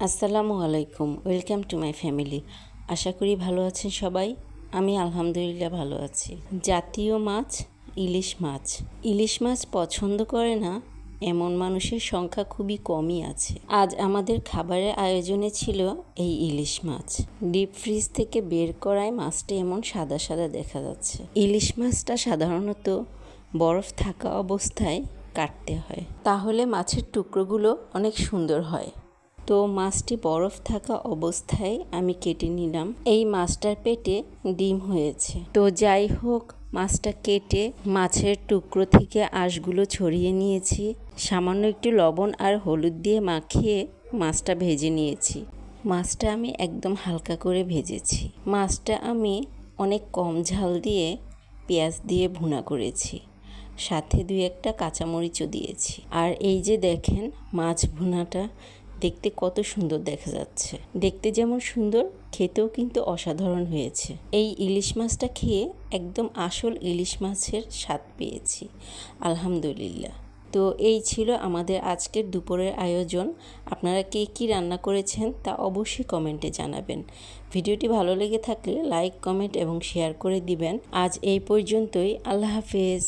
আসসালামু আলাইকুম, welcome to my family. আশা করি ভালো আছেন সবাই। আমি আলহামদুলিল্লাহ ভালো আছি। জাতীয় মাছ ইলিশ মাছ। ইলিশ মাছ পছন্দ করে না এমন মানুষের সংখ্যা খুবই কমই আছে। আজ আমাদের খাবারের আয়োজনে ছিল এই ইলিশ মাছ। ডিপ ফ্রিজ থেকে বের করায় মাছটা এমন সাদা সাদা দেখা যাচ্ছে। ইলিশ মাছটা সাধারণত বরফ থাকা অবস্থায় কাটতে হয়, তাহলে মাছের টুকরোগুলো অনেক সুন্দর হয়। তো মাছটি বরফ থাকা অবস্থায় আমি কেটে নিলাম। এই মাছটার পেটে ডিম হয়েছে। তো যাই হোক, মাছটা কেটে মাছের টুকরো থেকে আঁশগুলো ছড়িয়ে নিয়েছি। সামান্য একটু লবণ আর হলুদ দিয়ে মাখিয়ে মাছটা ভেজে নিয়েছি। মাছটা আমি একদম হালকা করে ভেজেছি। মাছটা আমি অনেক কম ঝাল দিয়ে পেঁয়াজ দিয়ে ভুনা করেছি, সাথে 2-1টা কাঁচামরিচও দিয়েছি। আর এই যে দেখেন, মাছ ভুনাটা দেখতে কত সুন্দর দেখা যাচ্ছে। দেখতে যেমন সুন্দর, খেতেও কিন্তু অসাধারণ হয়েছে। এই ইলিশ মাছটা খেয়ে একদম আসল ইলিশ মাছের স্বাদ পেয়েছি, আলহামদুলিল্লাহ। তো এই ছিল আমাদের আজকের দুপুরের আয়োজন। আপনারা কে কী রান্না করেছেন তা অবশ্যই কমেন্টে জানাবেন। ভিডিওটি ভালো লেগে থাকলে লাইক, কমেন্ট এবং শেয়ার করে দিবেন। আজ এই পর্যন্তই। আল্লাহ হাফেজ।